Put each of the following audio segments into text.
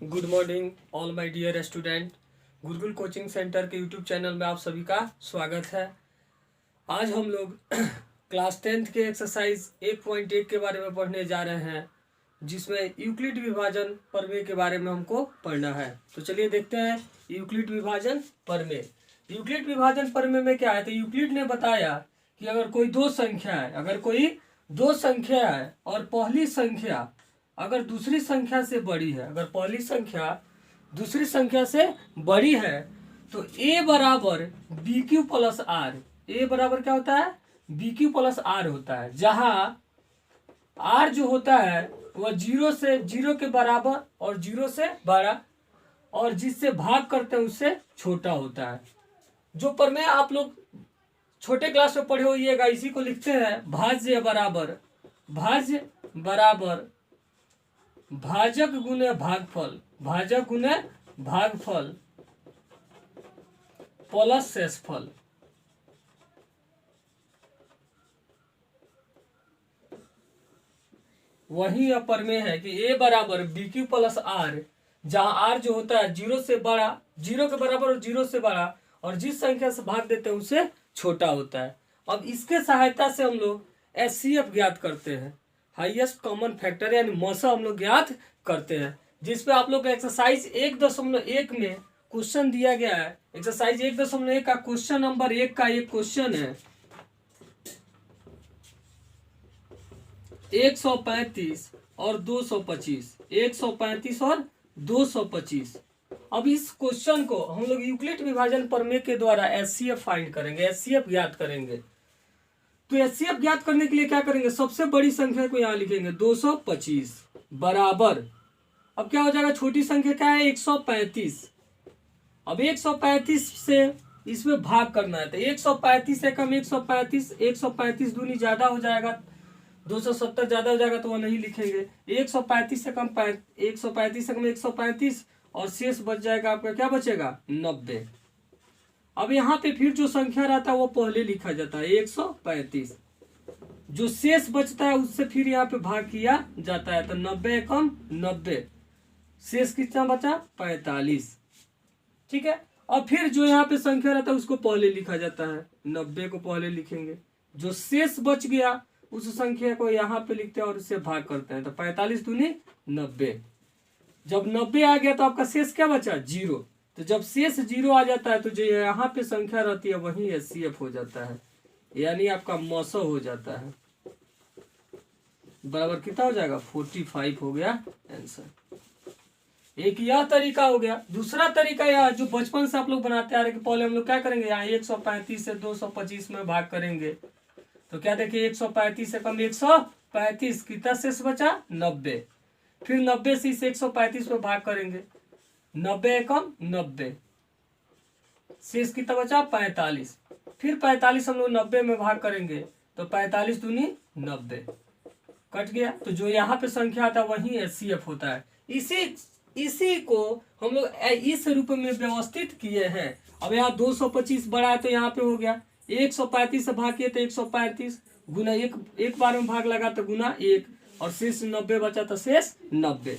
Good morning all my dear student. Gurukul coaching centre के YouTube channel में आप सभी का स्वागत है। आज हम लोग क्लास 10th के एक्सरसाइज 1.1 के बारे में पढ़ने जा रहे हैं, जिसमें यूक्लिड विभाजन प्रमेय के बारे में हमको पढ़ना है। तो चलिए देखते हैं यूक्लिड विभाजन प्रमेय। यूक्लिड विभाजन प्रमेय में क्या है, तो यूक्लिड ने बताया कि अगर कोई दो संख्या है और पहली संख्या अगर दूसरी संख्या से बड़ी है, अगर पहली संख्या दूसरी संख्या से बड़ी है तो a बराबर बी क्यू प्लस आर। ए बराबर क्या होता है, बी क्यू प्लस आर होता है, जहां आर जो होता है वह जीरो के बराबर और जीरो से बड़ा और जिससे भाग करते हैं उससे छोटा होता है। जो प्रमेय आप लोग छोटे क्लास में पढ़े होइएगा, इसी को लिखते हैं भाज्य बराबर भाजक गुने भागफल प्लस शेषफल। वही यह प्रमेय है कि ए बराबर बी क्यू प्लस आर, जहां आर जो होता है जीरो के बराबर और जीरो से बड़ा और जिस संख्या से भाग देते हैं उससे छोटा होता है। अब इसके सहायता से हम लोग एचसीएफ ज्ञात करते हैं, हाईएस्ट कॉमन फैक्टर, यानी मसा हम लोग ज्ञात करते हैं, जिसपे आप लोग एक्सरसाइज 1.1 में क्वेश्चन दिया गया है। एक्सरसाइज 1.1 का क्वेश्चन नंबर 1 का एक क्वेश्चन है 135 और 225, 135 और 225। अब इस क्वेश्चन को हम लोग यूक्लिड विभाजन प्रमेय के द्वारा एचसीएफ फाइंड करेंगे, एचसीएफ ज्ञात करेंगे। तो एचसीएफ ज्ञात करने के लिए क्या करेंगे, सबसे बड़ी संख्या को यहाँ लिखेंगे 225 बराबर, अब क्या हो जाएगा, छोटी संख्या क्या है 135। अब 135 से इसमें भाग करना है, तो 135 से कम 135 दूनी ज्यादा हो जाएगा, 270 ज्यादा हो जाएगा तो वो नहीं लिखेंगे। 135 से कम 135 और शेष बच जाएगा आपका, क्या बचेगा 90। अब यहाँ पे फिर जो संख्या रहता है वो पहले लिखा जाता है 135, जो शेष बचता है उससे फिर यहाँ पे भाग किया जाता है, तो 90 कम 90, शेष कितना बचा 45। ठीक है, और फिर जो यहाँ पे संख्या रहता है उसको पहले लिखा जाता है, 90 को पहले लिखेंगे, जो शेष बच गया उस संख्या को यहाँ पे लिखते हैं और उससे भाग करते हैं, तो 45 दूनी 90। जब 90 आ गया तो आपका शेष क्या बचा, जीरो। तो जब शेष जीरो आ जाता है तो जो यहाँ पे संख्या रहती है वही एचसीएफ हो जाता है, यानी आपका मौसम हो जाता है। बराबर कितना हो जाएगा 45 हो गया आंसर। एक यह तरीका हो गया। दूसरा तरीका यह जो बचपन से आप लोग बनाते आ रहे कि पहले हम लोग क्या करेंगे, यहाँ 135 से 225 में भाग करेंगे, तो क्या देखिए 135 से कम 135, कितना शेष बचा 90। फिर 90 से इस 135 में भाग करेंगे, 90 कम 90, शेष कितना बचा 45। फिर 45 हम लोग 90 में भाग करेंगे तो 45 दूनी 90, कट गया। तो जो यहाँ पे संख्या आता है वही एचसीएफ होता है। इसी को हम लोग इस रूप में व्यवस्थित किए हैं। अब यहाँ 225 बड़ा है तो यहाँ पे हो गया 135 से भाग किए तो 135 गुना एक बार में भाग लगा तो गुना 1 और शेष 90 बचा तो शेष 90।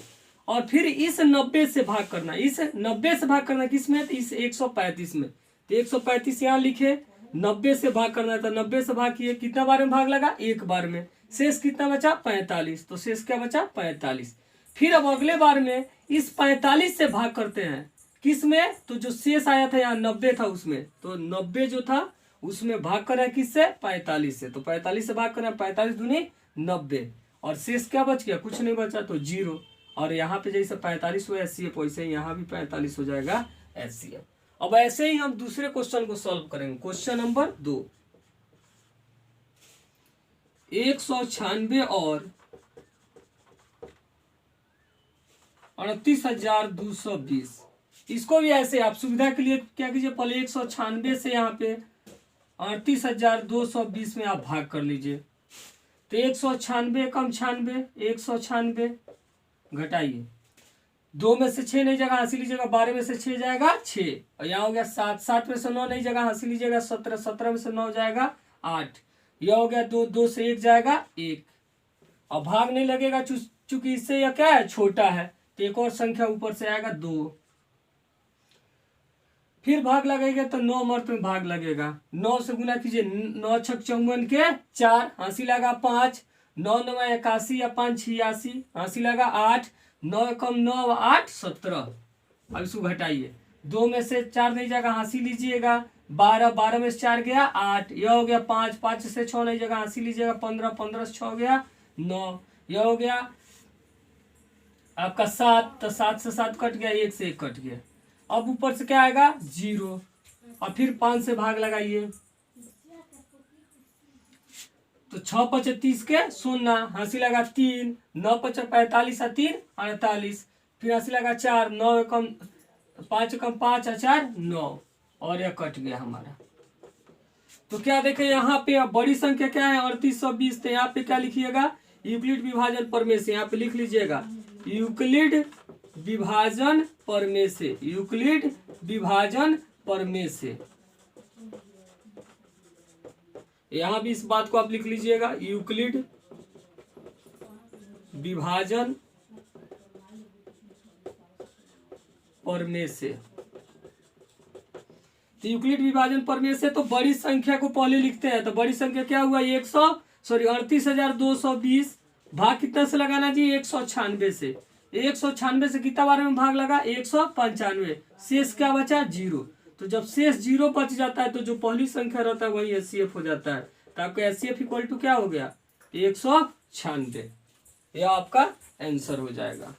और फिर इस 90 से भाग करना, इस 90 से भाग करना किस में, इस 135 में, तो 135 यहाँ लिखे, 90 से भाग करना है तो 90 से भाग किए, कितना बार में भाग लगा, एक बार में, शेष कितना बचा 45, तो शेष क्या बचा 45। फिर अब अगले बार में इस 45 से भाग करते हैं, किस में, तो जो शेष आया था यहाँ 90 था उसमें, तो 90 जो था उसमें भाग कर रहे हैं किससे 45 से, तो 45 से भाग कर रहे हैं 45 दूनी 90 और शेष क्या बच गया, कुछ नहीं बचा तो जीरो। और यहाँ पे जैसे 45 हुआ एचसीएफ वैसे ही यहाँ भी 45 हो जाएगा एचसीएफ। अब ऐसे ही हम दूसरे क्वेश्चन को सॉल्व करेंगे। क्वेश्चन नंबर 2, 196 और 38,220, इसको भी ऐसे आप सुविधा के लिए क्या कीजिए, पहले 196 से यहाँ पे 38,220 में आप भाग कर लीजिए, तो 196 कम 96, 196 घटाइए, 2 में से 6 नई जगह हासिल लीजिएगा, 12 में से 6 जाएगा 6, और यहाँ हो गया 7, 7 में से 9 नई जगह हासिल लीजिएगा 17, 17 में से 9 जाएगा 8, यह हो गया 2, 2 से 1 जाएगा 1, और भाग नहीं लगेगा चूंकि इससे यह क्या है छोटा है, तो एक और संख्या ऊपर से आएगा 2। फिर भाग लगेगा तो 9 मर्त में भाग लगेगा। 9 से गुना कीजिए, 9 छक 54 के 4, हंसी लगा 5, 9 9 81 या 5 86, हंसी लगा 8, 9 कम 9 8 17। अब इसको घटाइए, 2 में से 4 नहीं जाएगा, हंसी लीजिएगा 12, 12 में से 4 गया 8, यह हो गया 5, 5 से 6 नहीं जाएगा, हंसी लीजिएगा 15, 15 से 6 हो गया 9, यह हो गया आपका 7, तो 7 से 7 कट गया, 1 से 1 कट गया। अब ऊपर से क्या आएगा 0, और फिर 5 से भाग लगाइए, तो 6 5 30 के 0, हंसी लगा 3, 9 5 45 और 3 48, फिर हंसी लगा 4, 9 कम 5 कम 5 और 4 9, और यह कट गया हमारा। तो क्या देखें यहाँ पे बड़ी संख्या क्या है 3820, तो यहाँ पे क्या लिखिएगा यूक्लिड विभाजन प्रमेय से, यहाँ पे लिख लीजिएगा यूक्लिड विभाजन प्रमेय से, यूक्लिड विभाजन प्रमेय से। यहां भी इस बात को आप लिख लीजिएगा यूक्लिड विभाजन प्रमेय से। तो यूक्लिड विभाजन प्रमेय से तो बड़ी संख्या को पहले लिखते हैं। तो बड़ी संख्या क्या हुआ 38,220 भाग कितना से लगाना जी 196 से। 196 से कितना बार में भाग लगा 195, शेष क्या बचा 0। तो जब शेष 0 बच जाता है तो जो पहली संख्या रहता है वही एचसीएफ हो जाता है। तो आपका एचसीएफ इक्वल टू क्या हो गया 196, यह आपका आंसर हो जाएगा।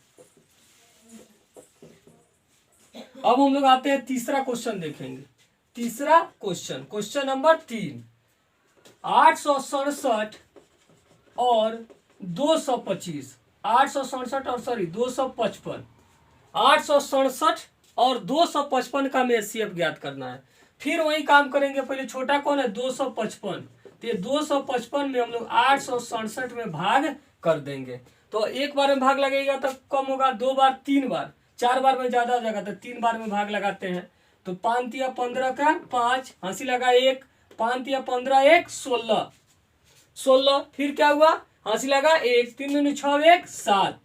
अब हम लोग आते हैं तीसरा क्वेश्चन देखेंगे। तीसरा क्वेश्चन, क्वेश्चन नंबर 3, 867 और 225, 867 और 255, 867 और 255 का हमें एचसीएफ ज्ञात करना है। फिर वही काम करेंगे, पहले छोटा कौन है 255, तो ये 255 में हम लोग 867 में भाग कर देंगे। तो एक बार में भाग लगेगा तो कम होगा, 2 बार 3 बार, 4 बार में ज्यादा हो जाएगा तो 3 बार में भाग लगाते हैं। तो 5 या 15 का 5, हंसी लगा 1, 5 या 15 1 16, 16, फिर क्या हुआ हंसी लगा 1, 3 दूनी 6 1 7।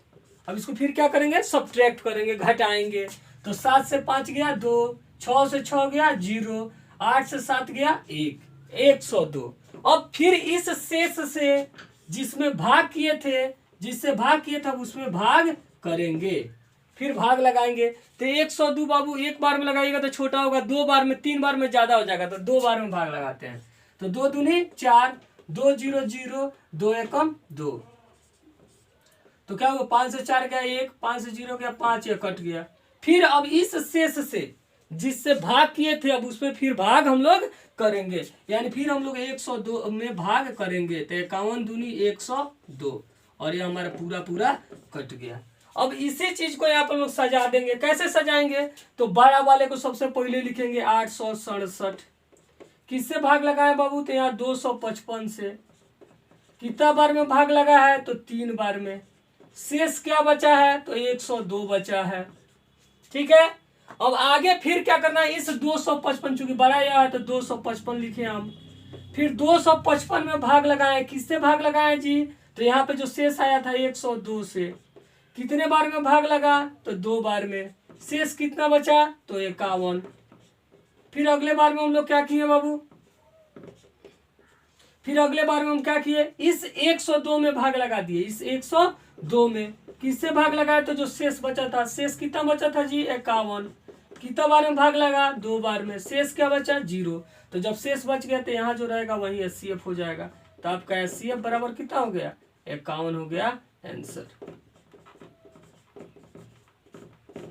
अब इसको फिर क्या करेंगे सब्ट्रैक्ट करेंगे, घटाएंगे। तो 7 से 5 गया 2, 6 से 6 गया 0, 8 से 7 गया 1, 102। अब फिर इस शेष से जिसमें भाग किए थे, जिससे भाग किए थे उसमें भाग करेंगे, फिर भाग लगाएंगे। तो 102 बाबू एक बार में लगाइएगा तो छोटा होगा, 2 बार में 3 बार में ज्यादा हो जाएगा, तो 2 बार में भाग लगाते हैं। तो 2 दूनी 4, 2 0 0, 2 एकम 2। तो क्या हुआ 5 से 4 गया 1, 5 से 0 गया 5, यह कट गया। फिर अब इस शेष से जिससे भाग किए थे अब उसमें फिर भाग हम लोग करेंगे, यानी फिर हम लोग 102 में भाग करेंगे। तो 51 दूनी 102, और ये हमारा पूरा पूरा कट गया। अब इसी चीज को यहाँ पर लोग सजा देंगे। कैसे सजाएंगे, तो बड़ा वाले को सबसे पहले लिखेंगे 867, किससे भाग लगाए बाबू, तो यहाँ 255 से। कितना बार में भाग लगा है, तो 3 बार में। शेष क्या बचा है, तो 102 बचा है। ठीक है, अब आगे फिर क्या करना है, इस 255 चूंकि बड़ा यह है तो 255 लिखे हम। फिर 255 में भाग लगाए, किससे भाग लगाए जी, तो यहाँ पे जो शेष आया था 102 से। कितने बार में भाग लगा, तो 2 बार में। शेष कितना बचा, तो 51। फिर अगले बार में हम लोग क्या किए बाबू, फिर अगले बार में हम क्या किए, इस 102 में भाग लगा दिए। इस 102 में किससे भाग लगाए, तो जो शेष बचा था, शेष कितना बचा था जी 51। कितना बार में भाग लगा, 2 बार में। शेष क्या बचा 0। तो जब शेष बच गया तो यहाँ जो रहेगा वही एचसीएफ हो जाएगा। तो आपका एचसीएफ बराबर कितना हो गया 51 हो गया आंसर।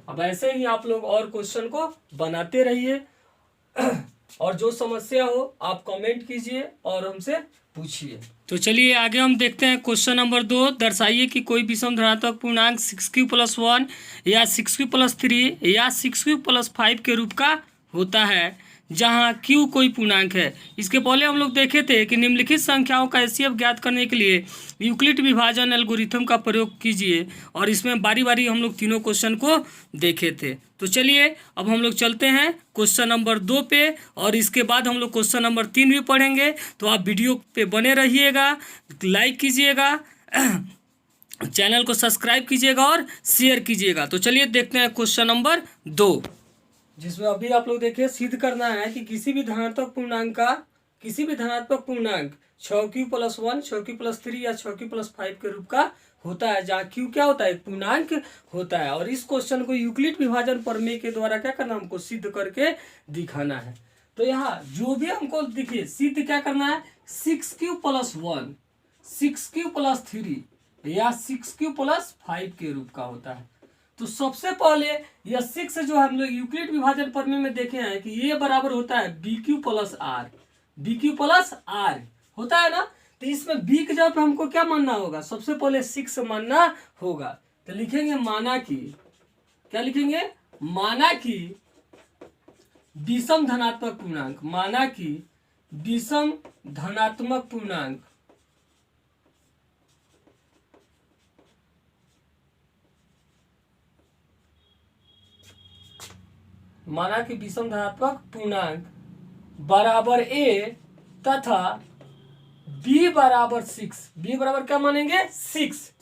अब ऐसे ही आप लोग और क्वेश्चन को बनाते रहिए और जो समस्या हो आप कमेंट कीजिए और हमसे पूछिए। तो चलिए आगे हम देखते हैं क्वेश्चन नंबर 2। दर्शाइए कि कोई विषम धनात्मक पूर्णांक 6q+1 या 6q+3 या 6q+5 के रूप का होता है जहां q कोई पूर्णांक है। इसके पहले हम लोग देखे थे कि निम्नलिखित संख्याओं का एचसीएफ ज्ञात करने के लिए यूक्लिड विभाजन एल्गोरिथम का प्रयोग कीजिए, और इसमें बारी बारी हम लोग तीनों क्वेश्चन को देखे थे। तो चलिए अब हम लोग चलते हैं क्वेश्चन नंबर 2 पे, और इसके बाद हम लोग क्वेश्चन नंबर 3 भी पढ़ेंगे। तो आप वीडियो पे बने रहिएगा, लाइक कीजिएगा चैनल को सब्सक्राइब कीजिएगा और शेयर कीजिएगा। तो चलिए देखते हैं क्वेश्चन नंबर 2, जिसमें अभी आप लोग देखिए सिद्ध करना है कि किसी भी धनात्मक पूर्णांक 6q+1, 6q+3 या 6q+5 के रूप का होता है, जहाँ q क्या होता है, एक पूर्णांक होता है। और इस क्वेश्चन को यूक्लिड विभाजन प्रमेय के द्वारा क्या करना, हमको सिद्ध करके दिखाना है। तो यहाँ जो भी हमको देखिए सिद्ध क्या करना है, 6q+1, 6q+3 या 6q+5 के रूप का होता है। तो सबसे पहले यह 6 जो हम लोग यूक्लिड विभाजन प्रमेय में देखे हैं कि ये बराबर होता है bq+r, bq+r होता है ना। तो इसमें b के जगह पे हमको क्या मानना होगा, सबसे पहले 6 मानना होगा। तो लिखेंगे माना कि, क्या लिखेंगे, माना कि विषम धनात्मक पूर्णांक, माना कि विषम धनात्मक पूर्णांक माना कि विषम धनात्मक पूर्णांक बराबर a तथा b बराबर 6, b बराबर क्या मानेंगे, 6।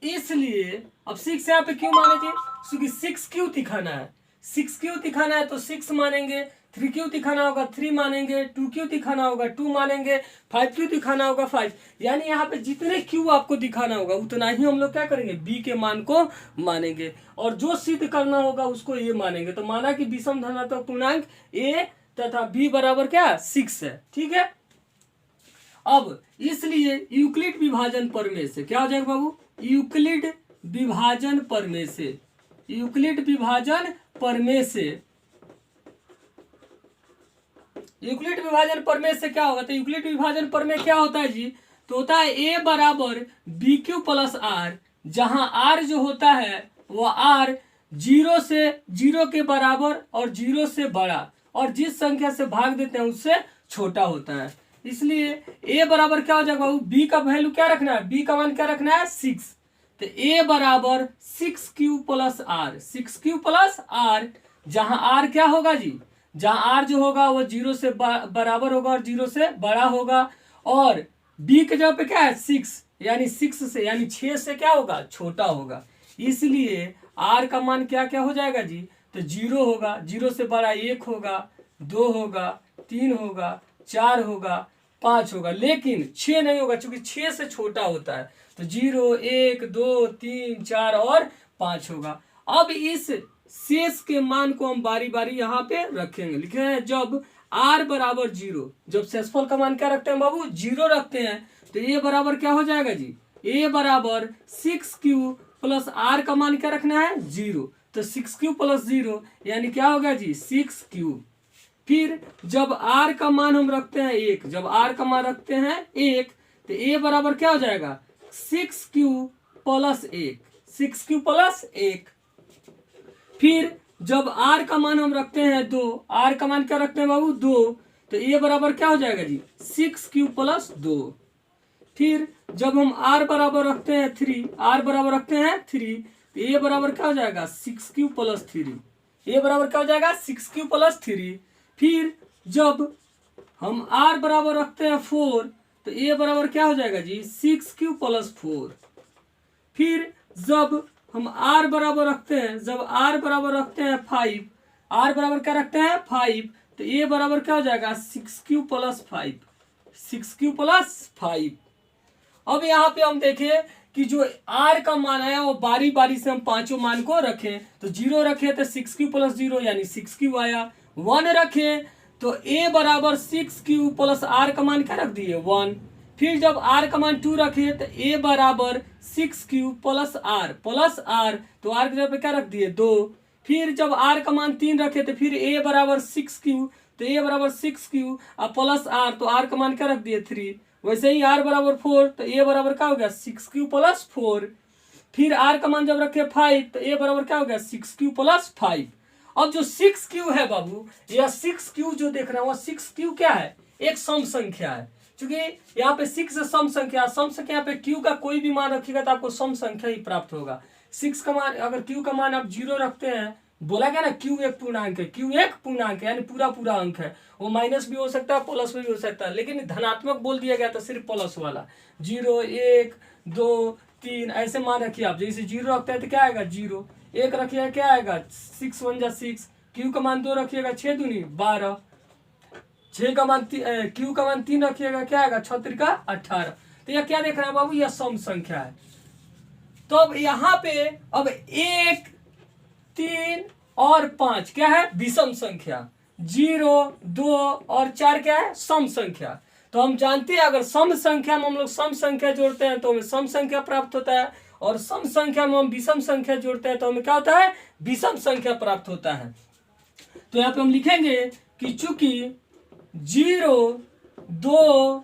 इसलिए अब 6 यहाँ पे क्यों माने जी, क्योंकि 6 क्यों दिखाना है, 6 क्यों दिखाना है तो 6 मानेंगे, 3 क्यों दिखाना होगा 3 मानेंगे, 2 क्यों दिखाना होगा 2 मानेंगे, 5 क्यों दिखाना होगा 5। यानी यहाँ पे जितने क्यों आपको दिखाना होगा उतना ही हम लोग क्या करेंगे, b के मान को मानेंगे, और जो सिद्ध करना होगा उसको ये मानेंगे। तो माना कि विषम धनात्मक पूर्णांक a तथा b बराबर क्या, 6 है, ठीक है। अब इसलिए यूक्लिड विभाजन प्रमेय से क्या हो जाएगा बाबू, यूक्लिड विभाजन प्रमेय से, यूक्लिड विभाजन प्रमेय से, यूक्लिड विभाजन प्रमेय से क्या होगा, तो यूक्लिड विभाजन प्रमेय क्या होता है जी, तो होता है a बराबर bq+r, जहां r जो होता है वो r 0 के बराबर और 0 से बड़ा, और जिस संख्या से भाग देते हैं उससे छोटा होता है। इसलिए a बराबर क्या हो जाएगा बाबू, b का वैल्यू क्या रखना है, b का मान क्या रखना है, 6। तो a बराबर 6q+r, 6q+r, जहां r क्या होगा जी, जहां r जो होगा वो 0 से बराबर होगा और 0 से बड़ा होगा, और b के जगह पे क्या है 6, यानी 6 से, यानी 6 से क्या होगा, छोटा होगा। इसलिए r का मान क्या क्या हो जाएगा जी, तो 0 होगा, 0 से बड़ा 1 होगा, 2 होगा, 3 होगा, 4 होगा, 5 होगा, लेकिन 6 नहीं होगा क्योंकि 6 से छोटा होता है। तो 0, 1, 2, 3, 4 और 5 होगा। अब इस शेष के मान को हम बारी बारी यहाँ पे रखेंगे, लिखे हैं जब r बराबर 0, जब शेषफल का मान क्या रखते हैं बाबू, 0 रखते हैं, तो a बराबर क्या हो जाएगा जी, a बराबर 6q+r का मान क्या रखना है, 0। तो 6q+0 यानी क्या होगा जी, 6q। फिर जब r का मान हम रखते हैं 1, जब r का मान रखते हैं 1, तो a बराबर क्या हो जाएगा, 6q+1, 6q+1। फिर जब r का मान हम रखते हैं 2, r का मान क्या रखते हैं बाबू, 2, तो a बराबर क्या हो जाएगा जी, 6q+2। फिर जब हम r बराबर रखते हैं 3, r बराबर रखते हैं 3, तो a बराबर क्या हो जाएगा, 6q+3, a बराबर क्या हो जाएगा, 6q+3। फिर जब हम r बराबर रखते हैं 4, तो a बराबर क्या हो जाएगा जी, 6q+4। फिर जब हम r बराबर रखते हैं, जब r बराबर रखते हैं 5, r बराबर क्या रखते हैं 5, तो a बराबर क्या हो जाएगा, 6q+5, 6q+5। अब यहाँ पे हम देखें कि जो r का मान है वो बारी बारी से हम पांचों मान को रखें। तो 0 रखे तो 6q+0 यानी 6q आया, 1 रखे तो a बराबर 6q+r का मान क्या रख दिए, 1। फिर जब r का मान 2 रखे तो a बराबर 6q+r प्लस r, तो r की जगह पे क्या रख दिए, 2। फिर जब r का मान 3 रखे तो फिर a बराबर 6q, तो a बराबर 6q प्लस r, तो r का मान क्या रख दिए, 3। वैसे ही r बराबर 4, तो a बराबर क्या हो गया, 6q+4। फिर r का मान जब रखे 5, तो a बराबर क्या हो गया, 6q+5। अब जो 6q है बाबू, यह 6q जो देख रहे हैं वो 6q क्या है, एक सम संख्या है। क्योंकि यहाँ पे 6 सम संख्या, सम संख्या पे q का कोई भी मान रखिएगा तो आपको सम संख्या ही प्राप्त होगा। 6 का मान, अगर q का मान आप 0 रखते हैं, बोला गया ना q एक पूर्णांक है, q एक पूर्णांक है यानी पूरा पूरा अंक है, वो माइनस भी हो सकता है प्लस भी हो सकता है, लेकिन धनात्मक बोल दिया गया तो सिर्फ प्लस वाला। 0, 1, 2, 3 ऐसे मान रखिए आप। जैसे 0 रखते हैं तो क्या आएगा 0, 1 रखिएगा क्या आएगा 6 1 जा 6, क्यू का मान 2 रखिएगा 6 दूनी 12, 6 का मान क्यू का मान 3 रखिएगा क्या आएगा 6 त्रिका 18। तो यह क्या देख रहे हैं बाबू, यह सम संख्या है। तो अब यहाँ पे अब 1 3 और 5 क्या है विषम संख्या, 0 2 और 4 क्या है सम संख्या। तो हम जानते हैं अगर सम संख्या में हम लोग सम संख्या जोड़ते हैं तो हमें सम संख्या प्राप्त होता है, और सम संख्या में हम विषम संख्या जोड़ते हैं तो हमें क्या होता है विषम संख्या प्राप्त होता है। तो यहाँ पे हम लिखेंगे कि चूंकि 0 2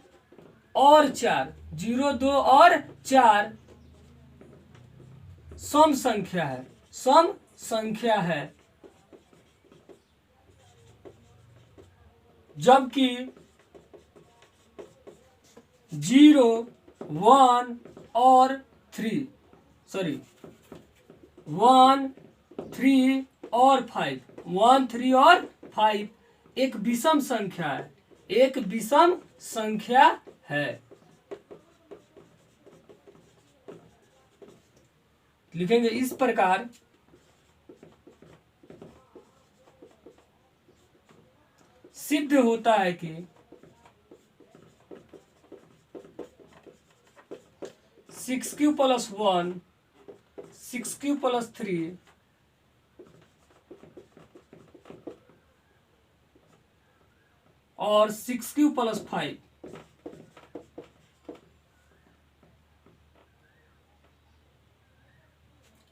और 4, 0 2 और 4 सम संख्या है, सम संख्या है, जबकि 0 1 और 3 1 3 और 5 1 3 और 5 एक विषम संख्या है, एक विषम संख्या है। लिखेंगे इस प्रकार सिद्ध होता है कि 6q + 1 6q + 3 और 6q + 5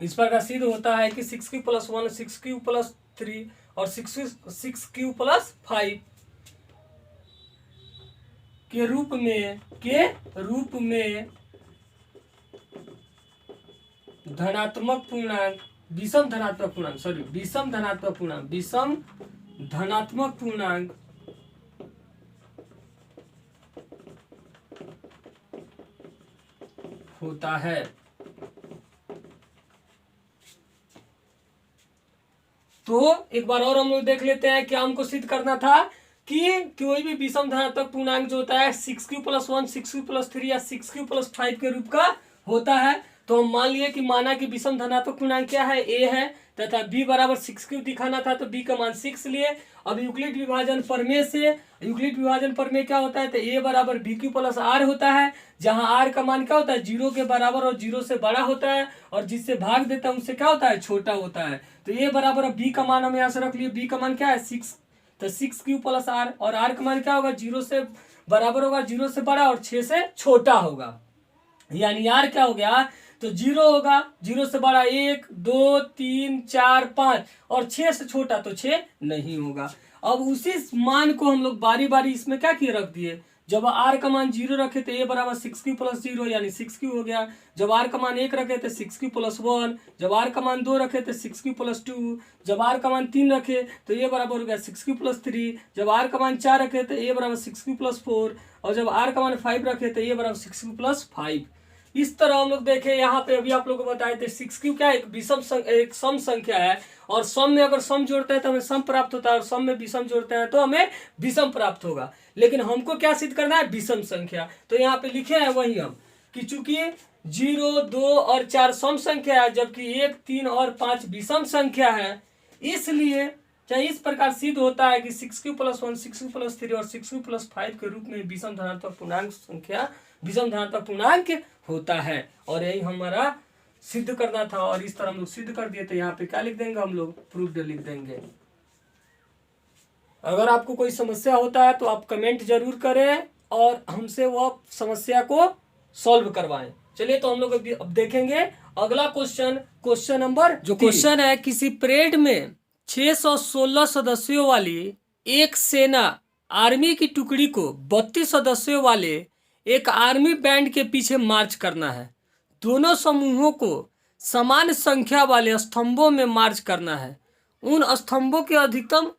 इस प्रकार सिद्ध होता है कि 6q + 1 6q + 3 और 6q + 5 के रूप में धनात्मक पूर्णांक विषम धनात्मक पूर्णांक होता है। तो एक बार और हम लोग देख लेते हैं क्या हमको सिद्ध करना था कि कोई भी विषम धनात्मक पूर्णांक जो होता है 6q + 1 6q + 3 या 6q + 5 के रूप का होता है। तो हम मान लिए कि माना कि विषम धनात्मक पूर्णांक क्या है a है तथा b बराबर 6q दिखाना था तो b का मान 6 लिए। अब यूक्लिड विभाजन प्रमेय क्या होता है तो a बराबर bq + r होता है, जहां r का मान क्या होता है 0 के बराबर और 0 से बड़ा होता है, और जिससे भाग देता है उससे क्या होता है छोटा होता है। तो a बराबर अब b का मान हम यहाँ से रख लिए, b का मान क्या है 6, तो 6q + r, और r का मान क्या होगा 0 से बराबर होगा 0 से बड़ा और 6 से छोटा होगा, यानी r क्या हो गया तो 0 होगा, 0 से बड़ा 1 2 3 4 5 और 6 से छोटा तो 6 नहीं होगा। अब उसी मान को हम लोग बारी बारी इसमें क्या किए रख दिए। जब r का मान 0 रखे तो a बराबर 6q + 0 यानी 6q हो गया। जब r का मान 1 रखे तो 6q + 1, जब r का मान 2 रखे तो 6q + 2, जब r का मान 3 रखे तो a बराबर हो गया 6q + 3, जब r का मान 4 रखे तो a बराबर 6q + 4, और जब r का मान 5 रखे तो a बराबर 6q + 5। इस तरह हम लोग देखें यहाँ पे अभी आप लोगों को बताए थे 6q क्या एक सम संख्या है, और सम में अगर सम जोड़ते हैं तो हमें सम प्राप्त होता है, और सम में विषम जोड़ते हैं तो हमें विषम प्राप्त होगा। लेकिन हमको क्या सिद्ध करना है विषम संख्या। तो यहाँ पे लिखे हैं वही हम कि चूंकि 0 2 और 4 सम संख्या है जबकि 1 3 और 5 विषम संख्या है, इसलिए चाहे इस प्रकार सिद्ध होता है कि 6q + 1 6q + 3 और 6q + 5 के रूप में विषम धनात्मक पूर्णांक होता है। और यही हमारा सिद्ध करना था, और इस तरह हम लोग सिद्ध कर दिए। तो यहाँ पे क्या लिख देंगे हम लोग प्रूफ्ड लिख देंगे। अगर आपको कोई समस्या होता है तो आप कमेंट जरूर करें और हमसे वह समस्या को सॉल्व करवाएं। चलिए तो हम लोग अब देखेंगे अगला क्वेश्चन नंबर जो क्वेश्चन है, किसी परेड में 616 सदस्यों वाली एक सेना आर्मी की टुकड़ी को 32 सदस्यों वाले एक आर्मी बैंड के पीछे मार्च करना है। दोनों समूहों को समान संख्या वाले स्तंभों में मार्च करना है। उन स्तंभों की अधिकतम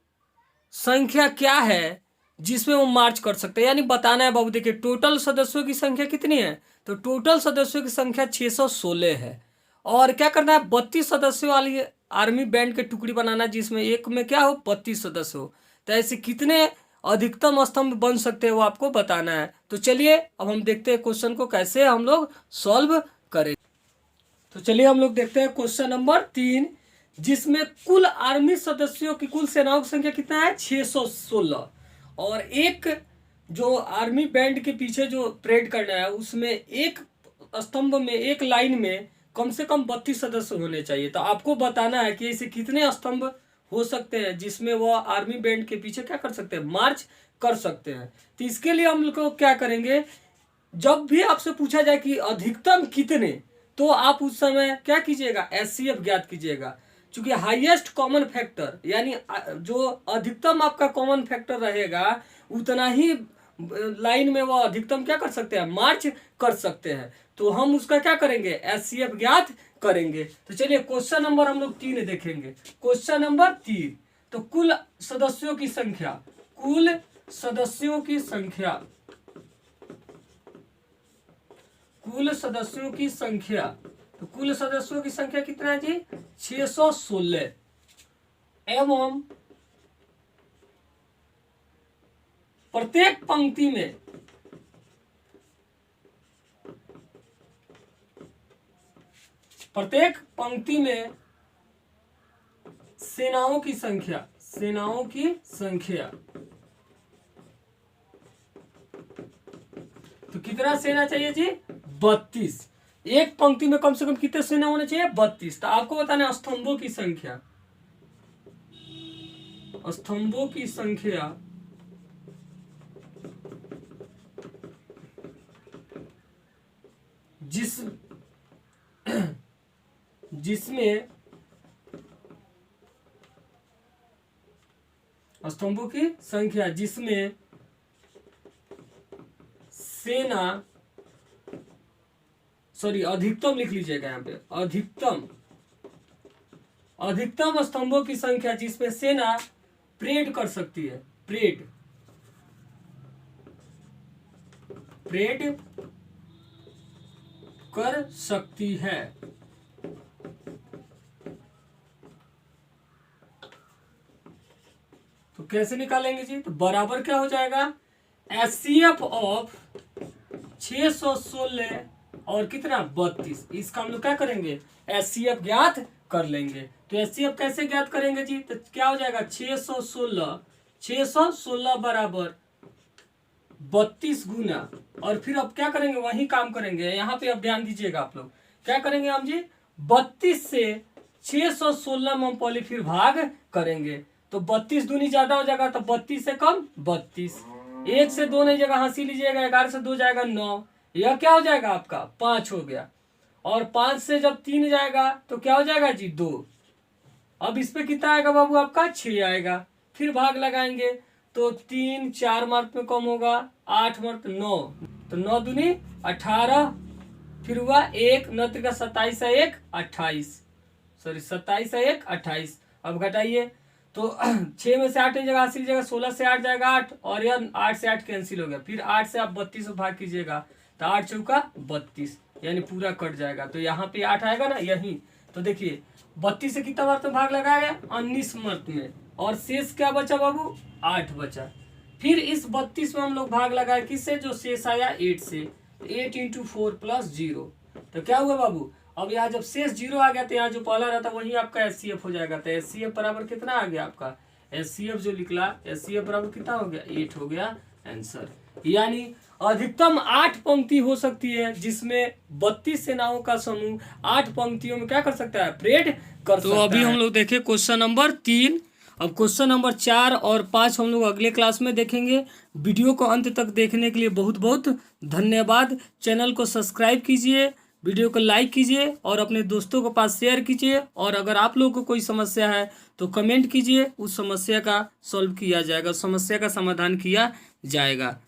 संख्या क्या है जिसमें वो मार्च कर सकते हैं, यानी बताना है बाबू। देखिए टोटल सदस्यों की संख्या कितनी है, तो टोटल सदस्यों की संख्या 616 है, और क्या करना है 32 सदस्यों वाली आर्मी बैंड की टुकड़ी बनाना जिसमें एक में क्या हो 32 सदस्य हो। तो ऐसे कितने अधिकतम स्तंभ बन सकते हैं वो आपको बताना है। तो चलिए अब हम देखते हैं क्वेश्चन को कैसे हम लोग सॉल्व करें। तो चलिए हम लोग देखते हैं क्वेश्चन नंबर 3, जिसमें कुल आर्मी सदस्यों की कुल सेनाओं की संख्या कितना है 616, और एक जो आर्मी बैंड के पीछे जो परेड करना है उसमें एक स्तंभ में एक लाइन में कम से कम 32 सदस्य होने चाहिए। तो आपको बताना है कि ऐसे कितने स्तंभ हो सकते हैं जिसमें वो आर्मी बैंड के पीछे क्या कर सकते हैं, मार्च कर सकते हैं। तो इसके लिए हम लोग क्या करेंगे, जब भी आपसे पूछा जाए कि अधिकतम कितने, तो आप उस समय क्या कीजिएगा, एचसीएफ ज्ञात कीजिएगा। चूंकि हाईएस्ट कॉमन फैक्टर यानी जो अधिकतम आपका कॉमन फैक्टर रहेगा उतना ही लाइन में वो अधिकतम क्या कर सकते हैं, मार्च कर सकते हैं। तो हम उसका क्या करेंगे, एचसीएफ ज्ञात करेंगे। तो चलिए क्वेश्चन नंबर हम लोग 3 देखेंगे। क्वेश्चन नंबर 3, तो कुल सदस्यों की संख्या, कुल सदस्यों की संख्या, कुल सदस्यों की संख्या, तो कुल सदस्यों की संख्या कितना है जी 616, एवं प्रत्येक पंक्ति में सेनाओं की संख्या, सेनाओं की संख्या, तो कितना सेना चाहिए जी 32। एक पंक्ति में कम से कम कितने सेना होने चाहिए 32। तो आपको बताना है स्तंभों की संख्या, स्तंभों की संख्या जिसमें स्तंभों की संख्या जिसमें सेना, सॉरी अधिकतम लिख लीजिएगा यहाँ पे, अधिकतम स्तंभों की संख्या जिसमें सेना परेड कर सकती है, परेड कर सकती है। तो कैसे निकालेंगे जी, तो बराबर क्या हो जाएगा, एचसीएफ ऑफ 616 और कितना 32, इसका हम लोग क्या करेंगे, एचसीएफ ज्ञात कर लेंगे। तो एचसीएफ कैसे ज्ञात करेंगे जी, तो क्या हो जाएगा 616 बराबर 32 गुना, और फिर अब क्या करेंगे, वही काम करेंगे। यहाँ पे अब ध्यान दीजिएगा आप लोग, क्या करेंगे हम जी 32 से 616 में हम पहले फिर भाग करेंगे। तो 32 दूनी ज्यादा हो जाएगा, तो 32 से कम 32, 1 से 2 नहीं जगह हंसी लीजिएगा, 11 से 2 जाएगा 9, यह क्या हो जाएगा आपका 5 हो गया, और 5 से जब 3 जाएगा तो क्या हो जाएगा जी 2। अब इस पे कितना आएगा बाबू आपका 6 आएगा, फिर भाग लगाएंगे तो 3 4 मार्क में कम होगा, 8 मार्क 9, तो 9 दूनी 18, फिर हुआ 1 9 का 27 है 1 28, सॉरी 27 है 1 28। अब घटाइए तो 6 में से 8 जगह हासिल लीजिएगा, 16 से 8 जाएगा 8, और यह 8 से 8 कैंसिल हो गया, फिर 8 से आप 32 में भाग कीजिएगा तो 8 चौका 32, यानी पूरा कट जाएगा। तो यहाँ पे 8 आएगा ना यही, तो देखिए 32 से कितना मर्त में भाग लगाया 19 मर्त में, और शेष क्या बचा बाबू 8 बचा। फिर इस 32 में हम लोग भाग लगाए किससे, जो शेष आया 8 से, 8 × 4 + 0, तो क्या हुआ बाबू, अब यहाँ जब शेष 0 आ गया तो यहाँ जो पहला रहता वही आपका एचसीएफ हो जाएगा। तो एचसीएफ बराबर कितना आ गया आपका, एचसीएफ जो निकला, एचसीएफ बराबर कितना हो गया 8 हो गया आंसर। यानी अधिकतम 8 पंक्ति हो सकती है जिसमें 32 सेनाओं का समूह 8 पंक्तियों में क्या कर सकता है, परेड कर सकता है। तो अभी हम लोग देखें क्वेश्चन नंबर 3, अब क्वेश्चन नंबर 4 और 5 हम लोग अगले क्लास में देखेंगे। वीडियो को अंत तक देखने के लिए बहुत बहुत धन्यवाद। चैनल को सब्सक्राइब कीजिए, वीडियो को लाइक कीजिए और अपने दोस्तों के पास शेयर कीजिए, और अगर आप लोगों को कोई समस्या है तो कमेंट कीजिए, उस समस्या का सॉल्व किया जाएगा, समस्या का समाधान किया जाएगा।